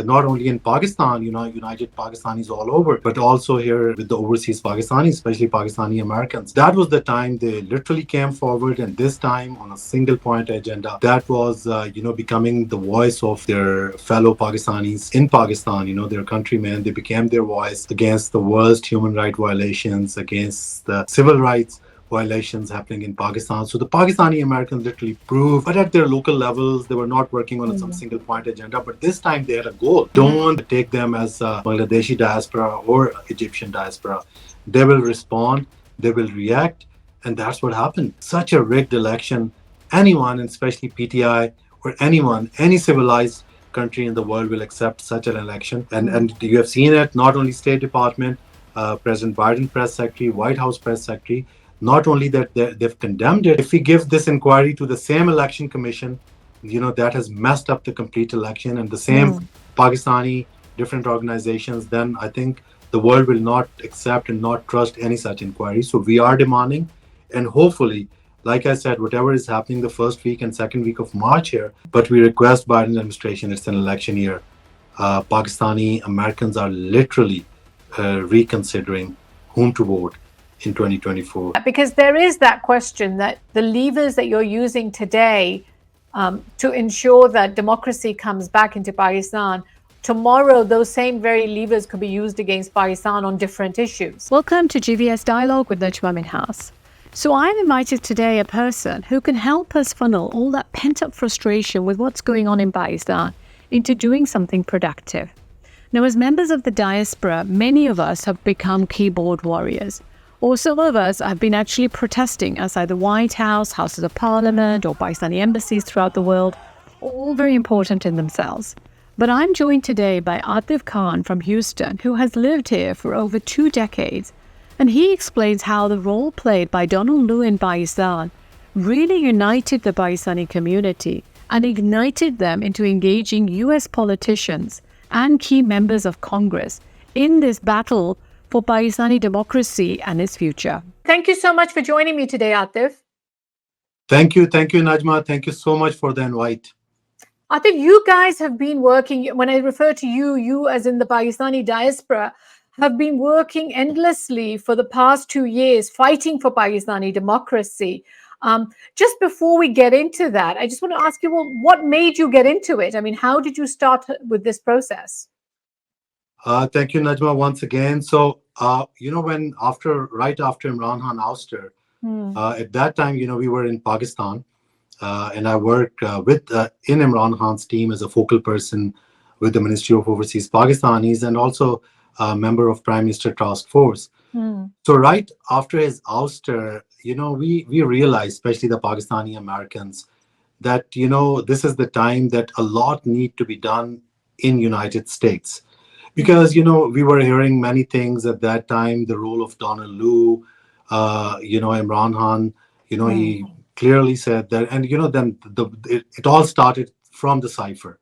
not only in Pakistan, united Pakistanis all over, but also here with the overseas Pakistanis, especially Pakistani Americans. That was the time they literally came forward, and this time on a single point agenda that was, becoming the voice of their fellow Pakistanis in Pakistan, their countrymen. They became their voice against the worst human rights violations, against the civil rights violations happening in Pakistan. So the Pakistani Americans literally proved, but at their local levels, they were not working on some single point agenda. But this time they had a goal. Don't take them as Bangladeshi diaspora or Egyptian diaspora. They will respond, they will react, and that's what happened. Such a rigged election. Anyone, and especially PTI or anyone, any civilized country in the world will accept such an election. And you have seen it, not only State Department, President Biden press secretary, White House press secretary, not only that they've condemned it. If we give this inquiry to the same election commission, that has messed up the complete election, and the same Pakistani different organizations, then I think the world will not accept and not trust any such inquiry. So we are demanding, and hopefully, like I said, whatever is happening the first week and second week of March here, but we request Biden administration, it's an election year. Pakistani Americans are literally reconsidering whom to vote in 2024. Because there is that question that the levers that you're using today to ensure that democracy comes back into Pakistan, tomorrow those same very levers could be used against Pakistan on different issues. Welcome to GVS Dialogue with Najma Minhas. So I've invited today a person who can help us funnel all that pent-up frustration with what's going on in Pakistan into doing something productive. Now, as members of the diaspora, many of us have become keyboard warriors. Or some of us have been actually protesting outside the White House, Houses of Parliament, or Pakistani embassies throughout the world, all very important in themselves. But I'm joined today by Atif Khan from Houston, who has lived here for over 2 decades, and he explains how the role played by Donald Lu in Pakistan really united the Pakistani community and ignited them into engaging US politicians and key members of Congress in this battle for Pakistani democracy and its future. Thank you so much for joining me today, Atif. Thank you, Najma. Thank you so much for the invite. Atif, you guys have been working, when I refer to you as in the Pakistani diaspora, have been working endlessly for the past 2 years, fighting for Pakistani democracy. Just before we get into that, I just want to ask you, well, what made you get into it? I mean, how did you start with this process? Thank you, Najma, once again. So, right after Imran Khan ouster, at that time, we were in Pakistan, and I worked in Imran Khan's team as a focal person with the Ministry of Overseas-Pakistanis and also a member of Prime Minister Task Force. So right after his ouster, we realized, especially the Pakistani Americans, that, this is the time that a lot need to be done in United States. Because, we were hearing many things at that time, the role of Donald Lu, Imran Khan, he clearly said that, and, then it all started from the cipher.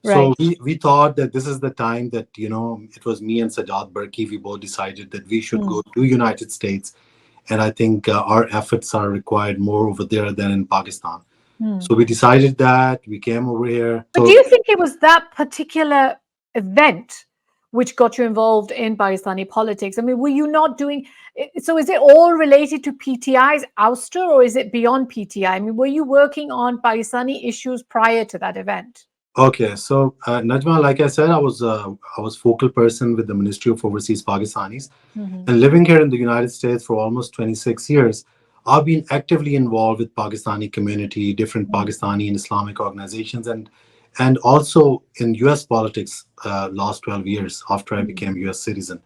Right. So we thought that this is the time that, it was me and Sajjad Barki, we both decided that we should go to United States. And I think our efforts are required more over there than in Pakistan. So we decided that, we came over here. But do you think it was that particular event which got you involved in Pakistani politics? I mean, were you not doing... So is it all related to PTI's ouster, or is it beyond PTI? I mean, were you working on Pakistani issues prior to that event? Okay, so Najma, like I said, I was focal person with the Ministry of Overseas Pakistanis, and living here in the United States for almost 26 years, I've been actively involved with Pakistani community, different Pakistani and Islamic organizations, and also in US politics last 12 years after I became US citizen.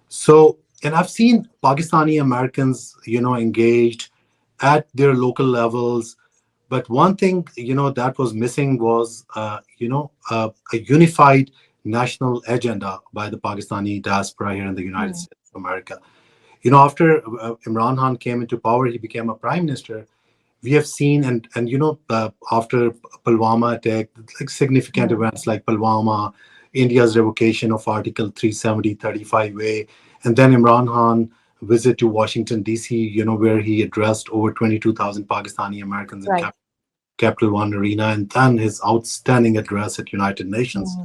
So, and I've seen Pakistani Americans, engaged at their local levels. But one thing, that was missing was, a unified national agenda by the Pakistani diaspora here in the United States of America. After Imran Khan came into power, he became a prime minister. We have seen, and after Pulwama attack, like significant events like Pulwama, India's revocation of Article 370, 35A, and then Imran Khan visit to Washington, D.C., where he addressed over 22,000 Pakistani Americans in Capital One Arena, and then his outstanding address at United Nations.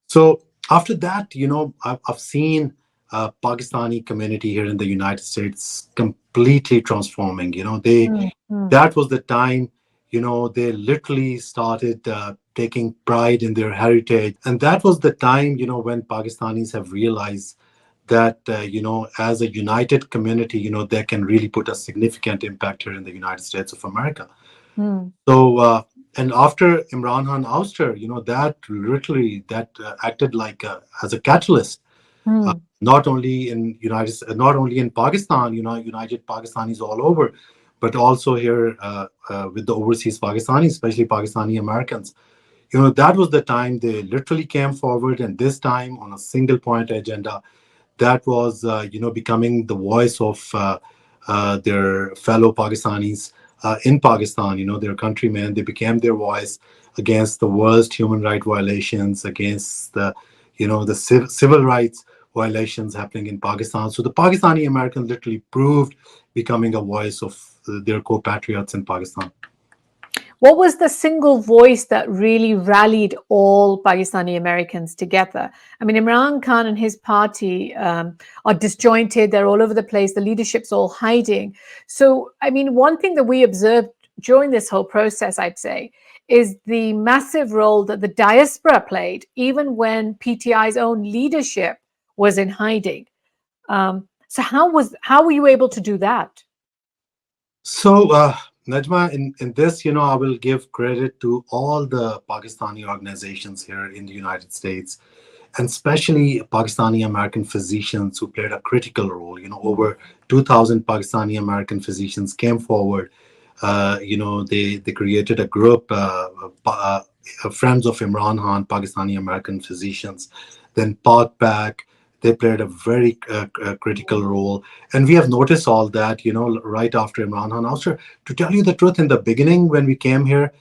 So after that, I've seen Pakistani community here in the United States completely transforming. Mm, mm, That was the time, they literally started taking pride in their heritage, and that was the time, when Pakistanis have realized that, as a united community, they can really put a significant impact here in the United States of America. mm, So, and after Imran Khan ouster, that literally that acted like as a catalyst, mm, not only in Pakistan, united Pakistanis all over, but also here with the overseas Pakistanis, especially Pakistani Americans. That was the time they literally came forward, and this time on a single point agenda that was, becoming the voice of their fellow Pakistanis in Pakistan, their countrymen. They became their voice against the worst human right violations, against the, the civil rights violations happening in Pakistan. So the Pakistani Americans literally proved becoming a voice of their co-patriots in Pakistan. What was the single voice that really rallied all Pakistani Americans together? I mean, Imran Khan and his party are disjointed. They're all over the place. The leadership's all hiding. So, I mean, one thing that we observed during this whole process, I'd say, is the massive role that the diaspora played, even when PTI's own leadership was in hiding. So, how were you able to do that? So, Najma, in this, I will give credit to all the Pakistani organizations here in the United States, and especially Pakistani American physicians who played a critical role. Over 2,000 Pakistani American physicians came forward. They created a group, Friends of Imran Khan, Pakistani American physicians. Then Pak, they played a very critical role, and we have noticed all that. Right after Imran Khan ouster. To tell you the truth, in the beginning when we came here,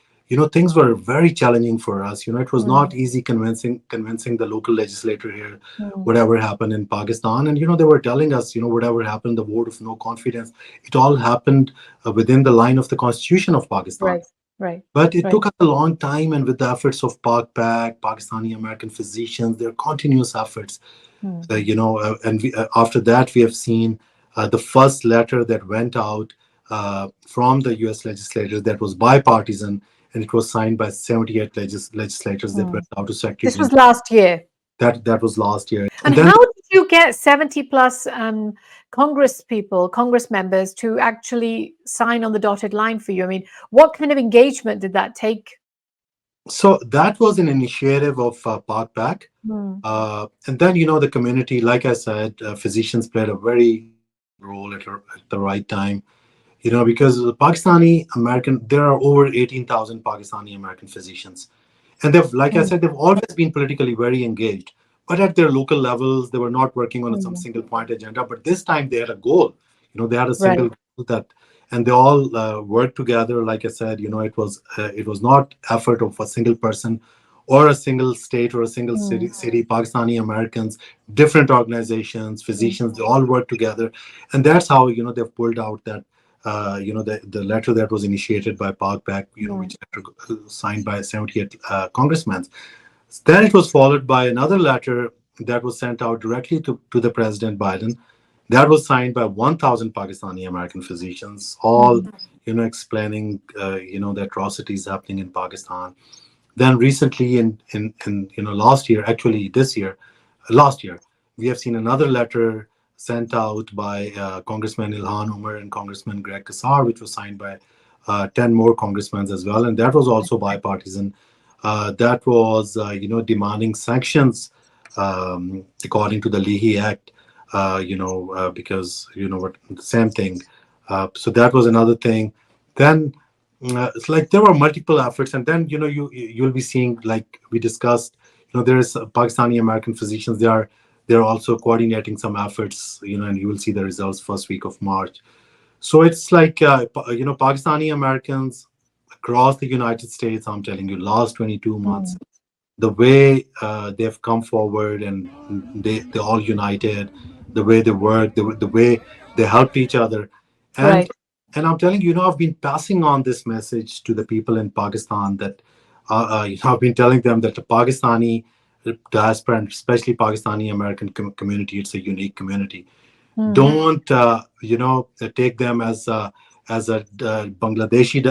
things were very challenging for us. It was Mm, not easy convincing the local legislator here mm, whatever happened in Pakistan. And they were telling us, whatever happened, the vote of no confidence, it all happened within the line of the constitution of Pakistan. right, right, But it right. took us a long time, and with the efforts of Pakistani American physicians, their continuous efforts, Mm, and after that, we have seen the first letter that went out from the U.S. legislators that was bipartisan, and it was signed by 78 legislators that mm. went out to Secretary This was General. last year. That was last year, And and then how did you get 70 plus Congress members to actually sign on the dotted line for you? I mean, what kind of engagement did that take? so that was an initiative of Pak. Hmm. And then, the community, like I said, physicians played a very role at the right time, because the Pakistani American, there are over 18,000 Pakistani American physicians. And they've, like I Hmm. said, they've always been politically very engaged. But at their local levels, they were not working on some Hmm. single point agenda. But this time they had a goal. They had a Right. single goal that, and they all worked together. Like I said, it was not effort of a single person or a single state or a single Hmm. city. Pakistani Americans, different organizations, Hmm. physicians, they all work together, and that's how they've pulled out that the letter that was initiated by Pak, Hmm. which letter signed by 78 congressmen. Then it was followed by another letter that was sent out directly to the President Biden. That was signed by 1,000 Pakistani American physicians, all Hmm. explaining the atrocities happening in Pakistan. Then recently, in last year, actually this year, last year, we have seen another letter sent out by Congressman Ilhan Omar and Congressman Greg Kassar, which was signed by 10 more congressmen as well, and that was also bipartisan. That was, demanding sanctions according to the Leahy Act, because, what the same thing. So that was another thing. Then it's like there were multiple efforts, and then you'll be seeing, like we discussed, there is Pakistani American physicians. They are also coordinating some efforts, and you will see the results first week of March. So it's like Pakistani Americans across the United States. I'm telling you, last 22 Hmm. months, the way they've come forward, and they all united, the way they work, the way they helped each other, and Right. and I'm telling you, I've been passing on this message to the people in Pakistan that I've been telling them that the Pakistani diaspora, and especially Pakistani American community, it's a unique community. Mm. Don't take them as a Bangladeshi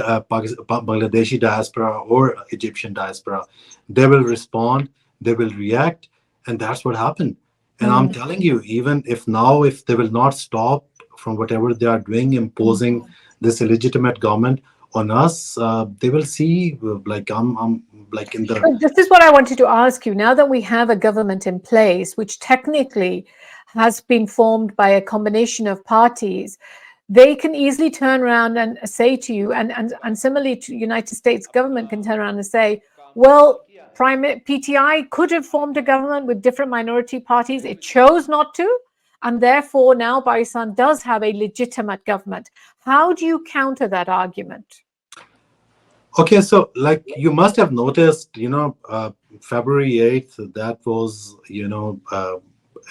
diaspora or Egyptian diaspora. They will respond, they will react, and that's what happened. And I'm telling you, even if they will not stop from whatever they are doing, imposing this illegitimate government on us, they will see like I'm like in the. But this is what I wanted to ask you. Now that we have a government in place, which technically has been formed by a combination of parties, they can easily turn around and say to you, and similarly to United States government can turn around and say, well, PTI could have formed a government with different minority parties. It chose not to. And therefore, now Pakistan does have a legitimate government. How do you counter that argument? Okay, so like you must have noticed, February 8th, that was,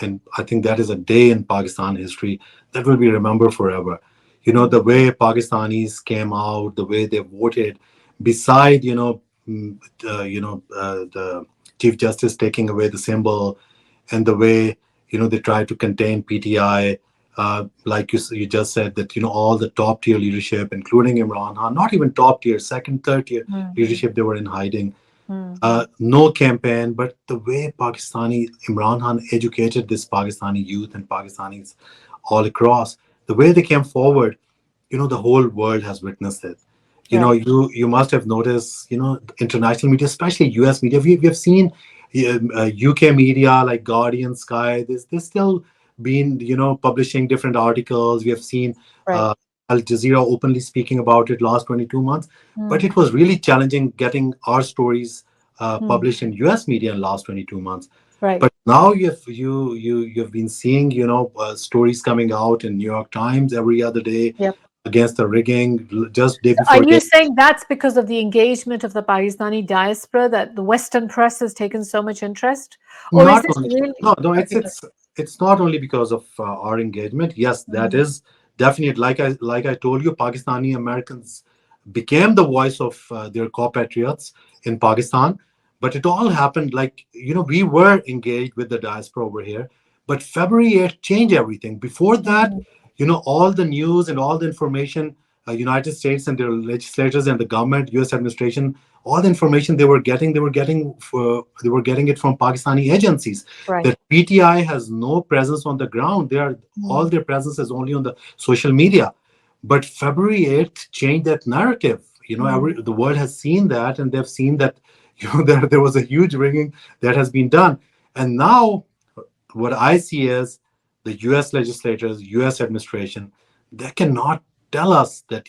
and I think that is a day in Pakistan history that will be remembered forever. The way Pakistanis came out, the way they voted, beside, the Chief Justice taking away the symbol, and the way, they tried to contain PTI. Like you just said, that all the top tier leadership, including Imran Khan, not even top tier, second, third tier leadership, they were in hiding. No campaign, but the way Imran Khan educated this Pakistani youth and Pakistanis all across, the way they came forward, the whole world has witnessed it. You must have noticed, international media, especially US media. We have seen UK media like Guardian, Sky. There's still been, publishing different articles. We have seen Al Jazeera openly speaking about it last 22 months. But it was really challenging getting our stories published in US media in last 22 months. Right. But now you've been seeing, stories coming out in New York Times every other day. Yep. Against the rigging, just day before. Are you saying that's because of the engagement of the Pakistani diaspora that the Western press has taken so much interest? Or Not is this only, really? no, it's not only because of our engagement. Yes, that is definite. Like I told you, Pakistani Americans became the voice of their compatriots in Pakistan. But it all happened like, we were engaged with the diaspora over here. But February 8th changed everything. Before that, all the news and all the information, United States and their legislators and the government, U.S. administration, all the information they were getting it from Pakistani agencies. Right. That PTI has no presence on the ground. All their presence is only on the social media. But February 8th changed that narrative. The world has seen that, and they've seen that there was a huge rigging that has been done. And now what I see is the U.S. legislators, U.S. administration, they cannot tell us that,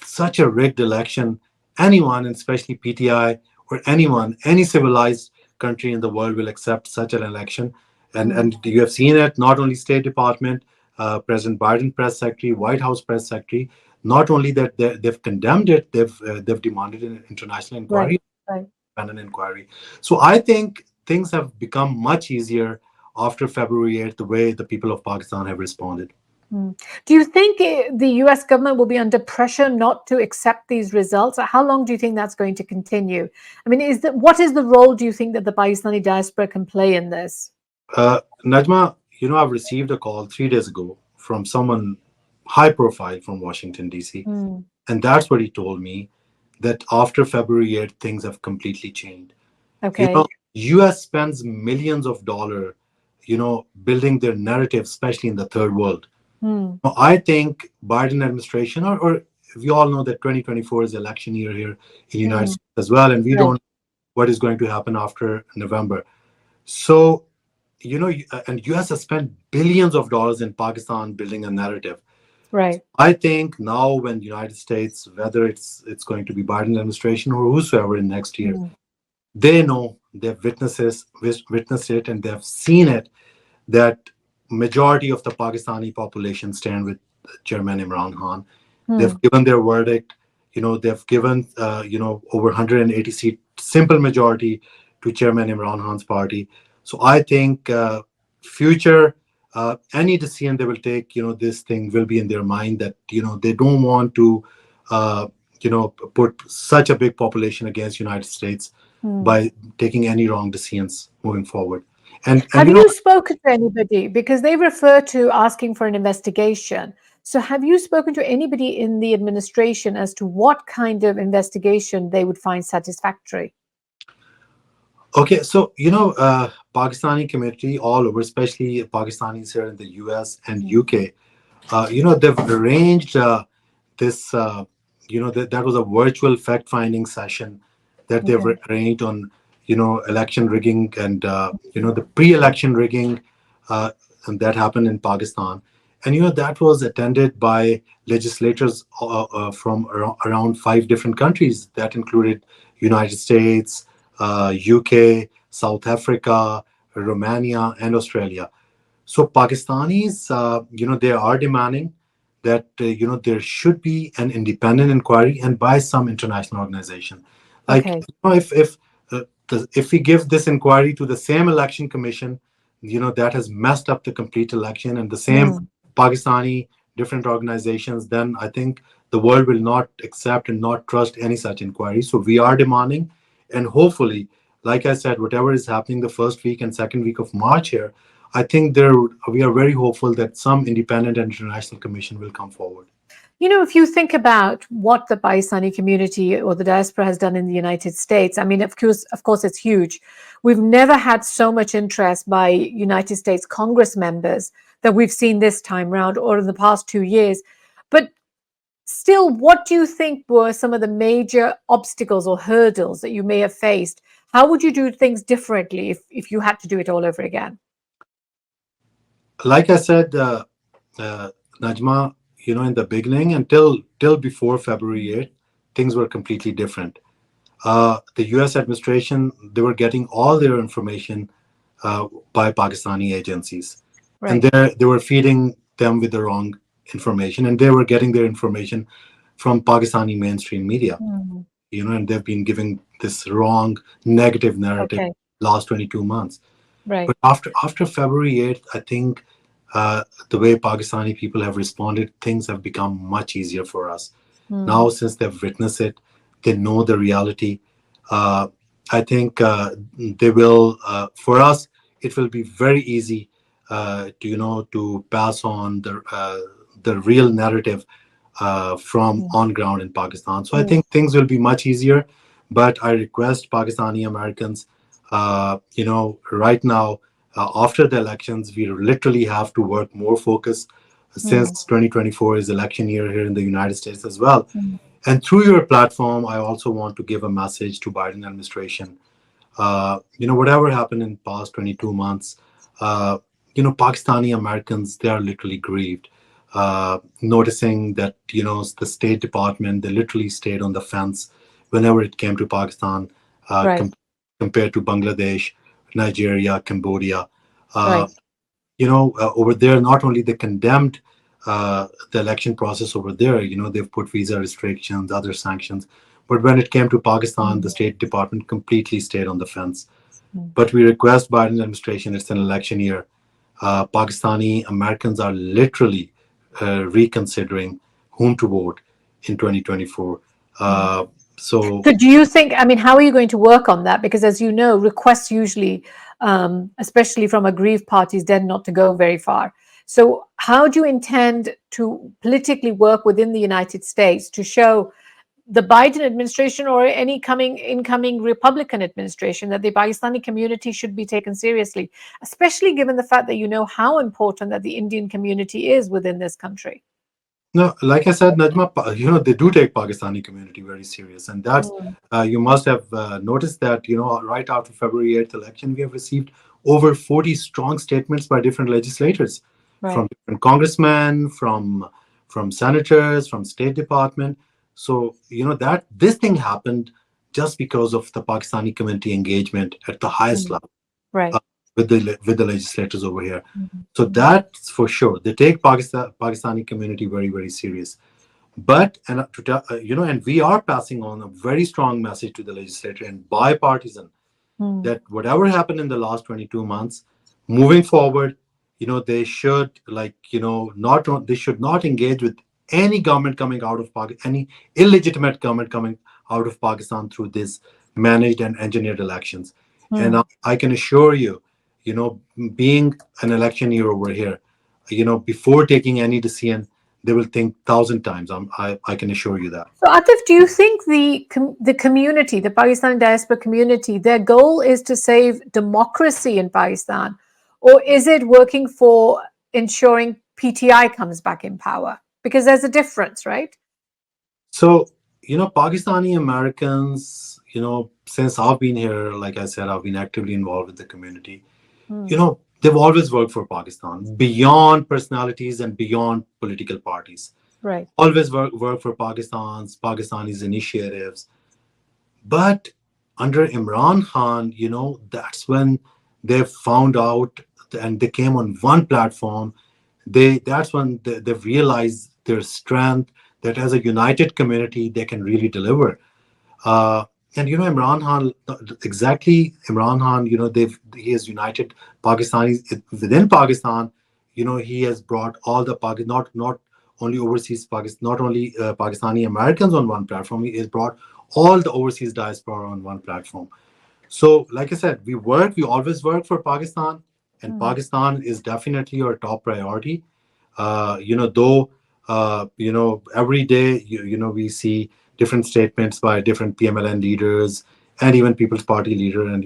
such a rigged election, anyone, and especially PTI or anyone, any civilized country in the world will accept such an election. And you have seen it, not only State Department, President Biden press secretary, White House press secretary, not only that they've condemned it, they've demanded an international inquiry, an inquiry. So I think things have become much easier after February 8th, the way the people of Pakistan have responded. Do you think the US government will be under pressure not to accept these results? How long do you think that's going to continue? I mean, what is the role do you think that the Pakistani diaspora can play in this? Najma, I've received a call 3 days ago from someone high profile from Washington, D.C. And that's what he told me, that after February 8th, things have completely changed. Okay. US spends millions of dollars, building their narrative, especially in the third world. I think Biden administration, or we all know that 2024 is election year here in the United States as well, and we don't know what is going to happen after November. So, and US has spent billions of dollars in Pakistan building a narrative. Right. I think now when the United States, whether it's going to be Biden administration or whosoever in next year, they know, they've witnessed it, and they've seen it, that majority of the Pakistani population stand with Chairman Imran Khan. They've given their verdict. They've given over 180 seat simple majority to Chairman Imran Khan's party. So I think future any decision they will take, this thing will be in their mind, that they don't want to put such a big population against United States. by taking any wrong decisions moving forward. And Have you know, you spoken to anybody? Because they refer to asking for an investigation. So have you spoken to anybody in the administration as to what kind of investigation they would find satisfactory? okay, so Pakistani community all over, especially Pakistanis here in the US and UK, they've arranged this, that was a virtual fact-finding session that they've Okay. arranged on, election rigging and, the pre-election rigging, and that happened in Pakistan. And, that was attended by legislators from around 5 different countries. That included United States, UK, South Africa, Romania, and Australia. So Pakistanis, they are demanding that there should be an independent inquiry and by some international organization. Like, Okay. if we give this inquiry to the same election commission, that has messed up the complete election, and the same Pakistani different organizations, then I think the world will not accept and not trust any such inquiry. So we are demanding, and hopefully, like I said, whatever is happening the first week and second week of March here, I think we are very hopeful that some independent and international commission will come forward. If you think about what the Pakistani community or the diaspora has done in the United States, I mean, of course, it's huge. We've never had so much interest by United States Congress members that we've seen this time round or in the past 2 years. But still, what do you think were some of the major obstacles or hurdles that you may have faced? How would you do things differently if you had to do it all over again? Like I said, Najma, in the beginning until before February 8th, things were completely different. The U.S. administration, they were getting all their information by Pakistani agencies, Right. and they were feeding them with the wrong information, and they were getting their information from Pakistani mainstream media. And they've been giving this wrong negative narrative Okay. last 22 months. Right. But after February 8th, I think the way Pakistani people have responded, things have become much easier for us. Now, since they've witnessed it, they know the reality. I think they will, for us, it will be very easy to pass on the real narrative from on ground in Pakistan. So I think things will be much easier. But I request Pakistani Americans, right now, after the elections, we literally have to work more focused, since 2024 is election year here in the United States as well. And through your platform, I also want to give a message to Biden administration. Whatever happened in the past 22 months, Pakistani Americans, they are literally grieved. Noticing that, the State Department, they literally stayed on the fence whenever it came to Pakistan, Right. compared to Bangladesh, Nigeria, Cambodia. Right. Over there, not only they condemned the election process over there, they've put visa restrictions, other sanctions. But when it came to Pakistan, the State Department completely stayed on the fence. But we request Biden administration, it's an election year. Pakistani Americans are literally reconsidering whom to vote in 2024. So do you think, I mean, how are you going to work on that? Because as you know, requests usually, especially from aggrieved parties, tend not to go very far. So how do you intend to politically work within the United States to show the Biden administration or any incoming Republican administration that the Pakistani community should be taken seriously, especially given the fact that you know how important that the Indian community is within this country? no, like I said, Najma, they do take Pakistani community very serious, and that's you must have noticed that right after February 8th election, we have received over 40 strong statements by different legislators, from different congressmen, from senators, from State Department. So that this thing happened just because of the Pakistani community engagement at the highest level. Right. With the legislators over here. So that's for sure. They take Pakistani community very, very serious. But and we are passing on a very strong message to the legislature and bipartisan, that whatever happened in the last 22 months, moving forward, they should they should not engage with any government coming out of Pakistan, any illegitimate government coming out of Pakistan through this managed and engineered elections. And Hmm. I can assure you, being an electioneer over here, before taking any decision, they will think 1,000 times. I can assure you that. So, Atif, do you think the community, the Pakistani diaspora community, their goal is to save democracy in Pakistan, or is it working for ensuring PTI comes back in power? Because there's a difference, right? So, Pakistani Americans, since I've been here, like I said, I've been actively involved with the community. Hmm. They've always worked for Pakistan beyond personalities and beyond political parties. Right. Always work for Pakistanis initiatives. But under Imran Khan, that's when they found out and they came on one platform. That's when they've realized their strength, that as a united community, they can really deliver. Uh, and Imran Khan, exactly, Imran Khan, he has united Pakistanis within Pakistan. He has brought all the not only overseas Pakistan, not only Pakistani Americans on one platform. He has brought all the overseas diaspora on one platform. So, like I said, we always work for Pakistan, and Hmm. Pakistan is definitely our top priority. Though, every day, we see different statements by different PMLN leaders and even People's Party leader, and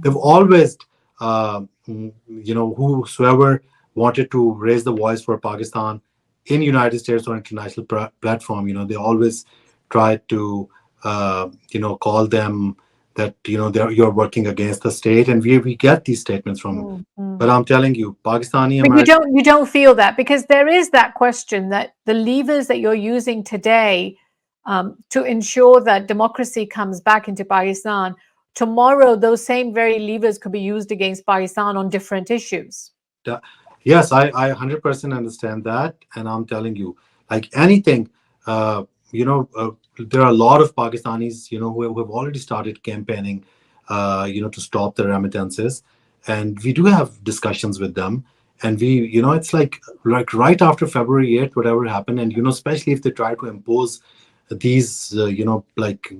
they've always, whosoever wanted to raise the voice for Pakistan in United States or international platform, they always try to, call them that you're working against the state, and we get these statements from. Hmm. Hmm. But I'm telling you, Pakistani But American. you don't feel that, because there is that question that the levers that you're using today to ensure that democracy comes back into Pakistan, tomorrow those same very levers could be used against Pakistan on different issues. Yes, I 100% understand that, and I'm telling you, like anything, there are a lot of Pakistanis, who have already started campaigning, to stop the remittances, and we do have discussions with them, and it's like right after February 8th, whatever happened, and especially if they try to impose these, like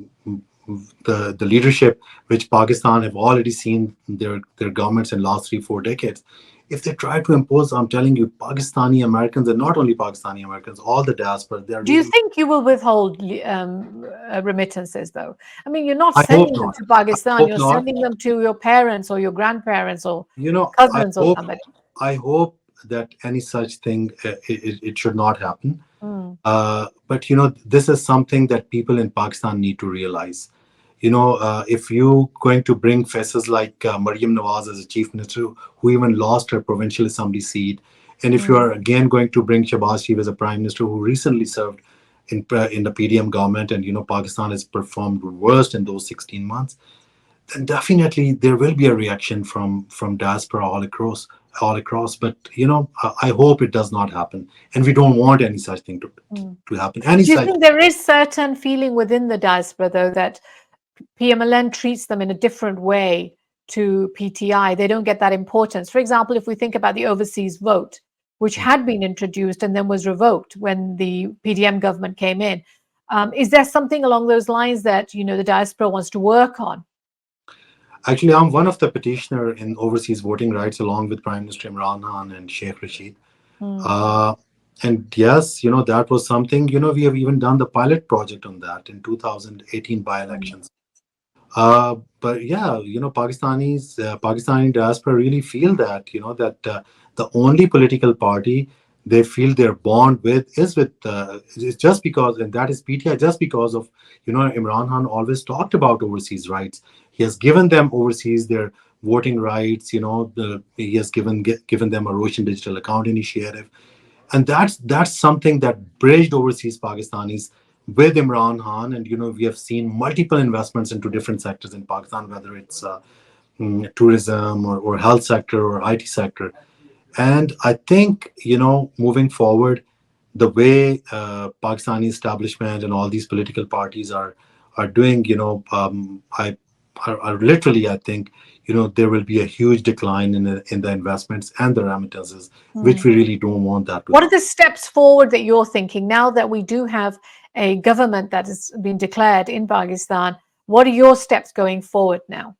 the leadership which Pakistan have already seen their governments in last 3-4 decades. If they try to impose, I'm telling you, Pakistani Americans, and not only Pakistani Americans, all the diaspora, they're Do you really. think you will withhold remittances, though? I mean, you're not I hope sending them not. to I Pakistan, hope you're not. sending them to your parents or your grandparents or I cousins or hope. somebody. I hope that any such thing, it should not happen. Mm. But this is something that people in Pakistan need to realize. If you going to bring faces like Maryam Nawaz as a chief minister, who even lost her provincial assembly seat, and if you Mm. are again going to bring Shahbaz Sharif as a prime minister who recently served in the PDM government, and Pakistan has performed worst in those 16 months, then definitely there will be a reaction from diaspora all across. But I hope it does not happen, and we don't want any such thing to happen. Any Do you such. think there is certain feeling within the diaspora, though, that PMLN treats them in a different way to PTI? They don't get that importance. For example, if we think about the overseas vote, which had been introduced and then was revoked when the PDM government came in, is there something along those lines that the diaspora wants to work on? Actually, I'm one of the petitioner in overseas voting rights, along with Prime Minister Imran Khan and Sheikh Rashid. Mm. Uh, and yes, that was something, we have even done the pilot project on that in 2018 by-elections. But yeah, Pakistani diaspora really feel that, that the only political party they feel their bond with is with, it's just because, and that is PTI, just because of, Imran Khan always talked about overseas rights. He has given them overseas their voting rights, he has given them a Roshan Digital Account Initiative. And that's something that bridged overseas Pakistanis with Imran Khan, and we have seen multiple investments into different sectors in Pakistan, whether it's tourism or health sector or IT sector. And I think moving forward, the way Pakistani establishment and all these political parties are doing, are literally, I think, there will be a huge decline in the investments and the remittances, which we really don't want that to What are happen. the steps forward that you're thinking now that we do have a government that has been declared in Pakistan? What are your steps going forward now?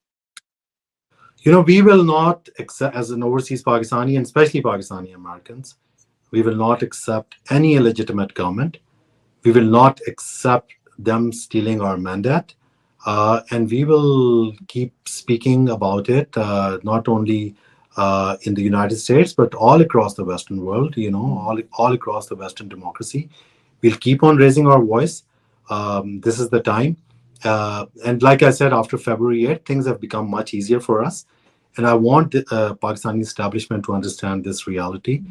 We will not accept, as an overseas Pakistani, and especially Pakistani Americans, we will not accept any illegitimate government. We will not accept them stealing our mandate. And we will keep speaking about it, not only in the United States, but all across the Western world, all across the Western democracy. We'll keep on raising our voice. This is the time. And like I said, after February 8th, things have become much easier for us. And I want the Pakistani establishment to understand this reality.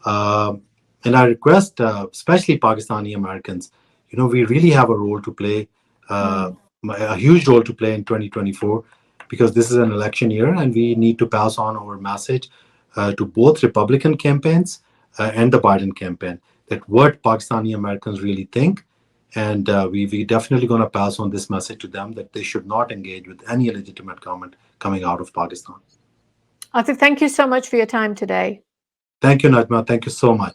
And I request, especially Pakistani Americans, we really have a role to play, a huge role to play in 2024, because this is an election year and we need to pass on our message to both Republican campaigns and the Biden campaign, that what Pakistani Americans really think. And we definitely going to pass on this message to them, that they should not engage with any illegitimate government coming out of Pakistan. Atif, thank you so much for your time today. Thank you, Najma. Thank you so much.